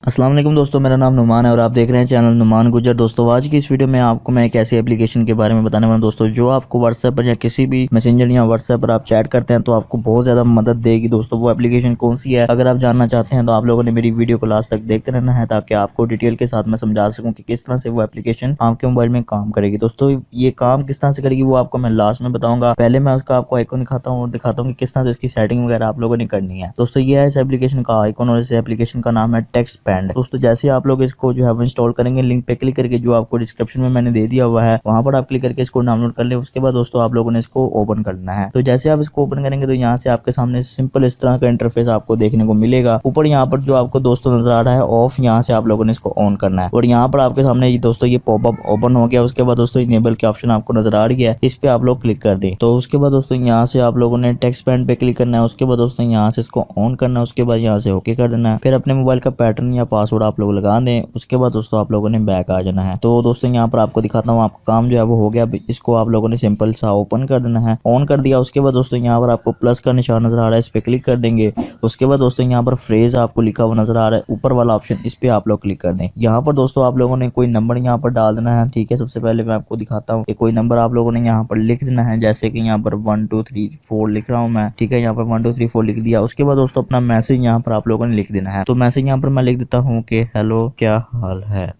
अस्सलाम वालेकुम दोस्तों, मेरा नाम नुमान है और आप देख रहे हैं चैनल नुमान गुजर। दोस्तों आज की इस वीडियो में आपको मैं एक ऐसी एप्लीकेशन के बारे में बताने वाला हूं दोस्तों, जो आपको व्हाट्सएप पर या किसी भी मैसेंजर या व्हाट्सएप पर आप चैट करते हैं तो आपको बहुत ज़्यादा मदद देगी। दोस्तों वो एप्लीकेशन कौन सी है, अगर आप जानना चाहते हैं तो आप लोगों ने मेरी वीडियो को लास्ट तक देखते रहना है, ताकि आपको डिटेल के साथ मैं समझा सकूँ कि किस तरह से वो एप्लीकेशन आपके मोबाइल में काम करेगी। दोस्तों ये काम किस तरह से करेगी वो आपको मैं लास्ट में बताऊंगा। पहले मैं उसका आपको आइकन दिखाता हूँ और दिखाता हूँ कि किस तरह से इसकी सेटिंग वगैरह आप लोगों ने करनी है। दोस्तों ये है इस एप्लीकेशन का आइकन और इस एप्लीकेशन का नाम है टेक्सटपैड। दोस्तों जैसे आप लोग इसको जो है वो इंस्टॉल करेंगे, लिंक पे क्लिक करके जो आपको डिस्क्रिप्शन में मैंने दे दिया हुआ है वहां पर आप क्लिक करके इसको डाउनलोड कर ले। उसके बाद दोस्तों आप लोगों ने इसको ओपन करना है। तो जैसे आप इसको ओपन करेंगे तो यहाँ से आपके सामने सिंपल इस तरह का इंटरफेस आपको देखने को मिलेगा। ऊपर यहाँ पर जो आपको दोस्तों नजर आ रहा है ऑफ, यहाँ से आप लोगों ने इसको ऑन करना है। और यहाँ पर आपके सामने दोस्तों ये पॉपअप ओपन हो गया। उसके बाद दोस्तों इनेबल के ऑप्शन आपको नजर आ रही है, इस पे आप लोग क्लिक कर दें। तो उसके बाद दोस्तों यहाँ से आप लोगों ने टेक्सटपैड पे क्लिक करना है। उसके बाद दोस्तों यहाँ से इसको ऑन करना है। उसके बाद यहाँ से ओके कर देना है। फिर अपने मोबाइल का पैटर्न या पासवर्ड आप लोग लगा दें। उसके बाद दोस्तों आप लोगों ने बैक आ जाना है। तो दोस्तों यहाँ पर आपको दिखाता हूँ, आपका काम जो है वो हो गया। इसको आप लोगों ने सिंपल सा ओपन कर देना है। ऑन कर दिया। उसके बाद दोस्तों यहाँ पर आपको प्लस का निशान नजर आ रहा है, इस पे क्लिक कर देंगे। उसके बाद दोस्तों यहाँ पर फ्रेज आपको लिखा हुआ नजर आ रहा है, ऊपर वाला ऑप्शन, इस पे आप लोग क्लिक कर दें। यहाँ पर दोस्तों आप लोगों ने कोई नंबर यहाँ पर डाल देना है। ठीक है, सबसे पहले मैं आपको दिखाता हूँ कि कोई नंबर आप लोगों ने यहाँ पर लिख देना है। जैसे कि यहाँ पर 1 2 3 4 लिख रहा हूँ मैं। ठीक है, यहाँ पर 1 2 3 4 लिख दिया। उसके बाद दोस्तों अपना मैसेज यहाँ पर आप लोगों ने लिख देना है। तो मैसेज यहाँ पर मैं लिख देता हूँ कि हेलो क्या हाल है।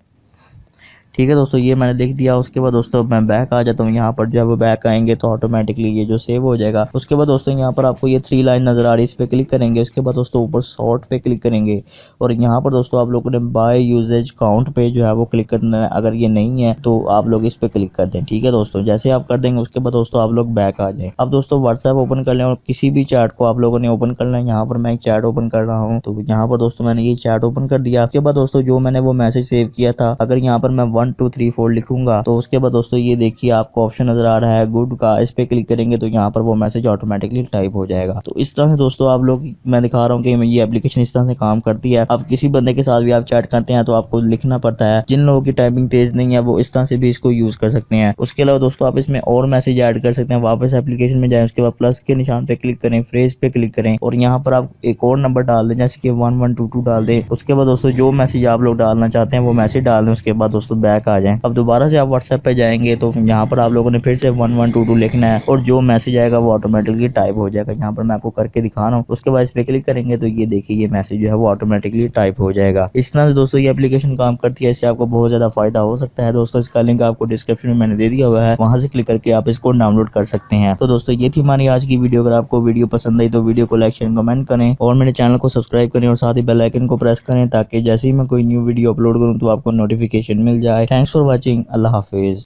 ठीक है दोस्तों, ये मैंने लिख दिया। उसके बाद दोस्तों मैं बैक आ जाता हूँ। यहाँ पर जब बैक आएंगे तो ऑटोमेटिकली ये जो सेव हो जाएगा। उसके बाद दोस्तों यहाँ पर आपको ये 3 लाइन नजर आ रही है, इस पे क्लिक करेंगे। उसके बाद दोस्तों ऊपर शॉर्ट पे क्लिक करेंगे और यहाँ पर दोस्तों आप लोगों ने बाय यूजेज काउंट पे जो है वो क्लिक करना है। अगर ये नहीं है तो आप लोग इस पे क्लिक कर दें। ठीक है दोस्तों, जैसे आप कर देंगे उसके बाद दोस्तों आप लोग बैक आ जाए। अब दोस्तों व्हाट्सएप ओपन कर लें और किसी भी चैट को आप लोगों ने ओपन करना है। यहाँ पर मैं एक चैट ओपन कर रहा हूँ। तो यहाँ पर दोस्तों मैंने ये चैट ओपन कर दिया। उसके बाद दोस्तों जो मैंने वो मैसेज सेव किया था, अगर यहाँ पर मैं 1 2 3 4 लिखूंगा तो उसके बाद दोस्तों ये देखिए आपको ऑप्शन नजर आ रहा है गुड का, इस पे क्लिक करेंगे तो यहाँ पर वो मैसेज ऑटोमेटिकली टाइप हो जाएगा। तो इस तरह से दोस्तों आप लोग, मैं दिखा रहा हूँ कि ये एप्लीकेशन इस तरह से काम करती है। अब किसी बंदे के साथ भी आप चैट करते हैं तो आपको लिखना पड़ता है। जिन लोगों की टाइपिंग तेज नहीं है वो इस तरह से भी इसको यूज कर सकते हैं। उसके अलावा दोस्तों आप इसमें और मैसेज ऐड कर सकते हैं। वापस एप्लीकेशन में जाए, उसके बाद प्लस के निशान पे क्लिक करें, फ्रेज पे क्लिक करें और यहाँ पर आप एक और नंबर डाल दें, जैसे कि 1122 डाल दें। उसके बाद दोस्तों जो मैसेज आप लोग डालना चाहते हैं वो मैसेज डाल दें। उसके बाद दोस्तों बैक आ जाएं। अब दोबारा से आप व्हाट्सएप पे जाएंगे तो यहाँ पर आप लोगों ने फिर से 1122 लिखना है और जो मैसेज आएगा वो ऑटोमेटिकली टाइप हो जाएगा। यहाँ पर मैं आपको करके दिखा रहा हूँ। उसके बाद इस पे क्लिक करेंगे तो ये देखिए ये मैसेज जो है वो ऑटोमेटिकली टाइप हो जाएगा। इस तरह से दोस्तों ये एप्लीकेशन काम करती है। इससे आपको बहुत ज्यादा फायदा हो सकता है। दोस्तों इसका लिंक आपको डिस्क्रिप्शन में मैंने दे दिया हुआ है, वहां से क्लिक करके आप इसको डाउनलोड कर सकते हैं। तो दोस्तों ये थी हमारी आज की वीडियो। अगर आपको वीडियो पसंद आई तो वीडियो को लाइक शेयर कमेंट करें और मेरे चैनल को सब्सक्राइब करें और साथ ही बेल आइकन को प्रेस करें, ताकि जैसे ही मैं कोई न्यू वीडियो अपलोड करूँ तो आपको नोटिफिकेशन मिल जाए। Thanks for watching. Allah Hafiz.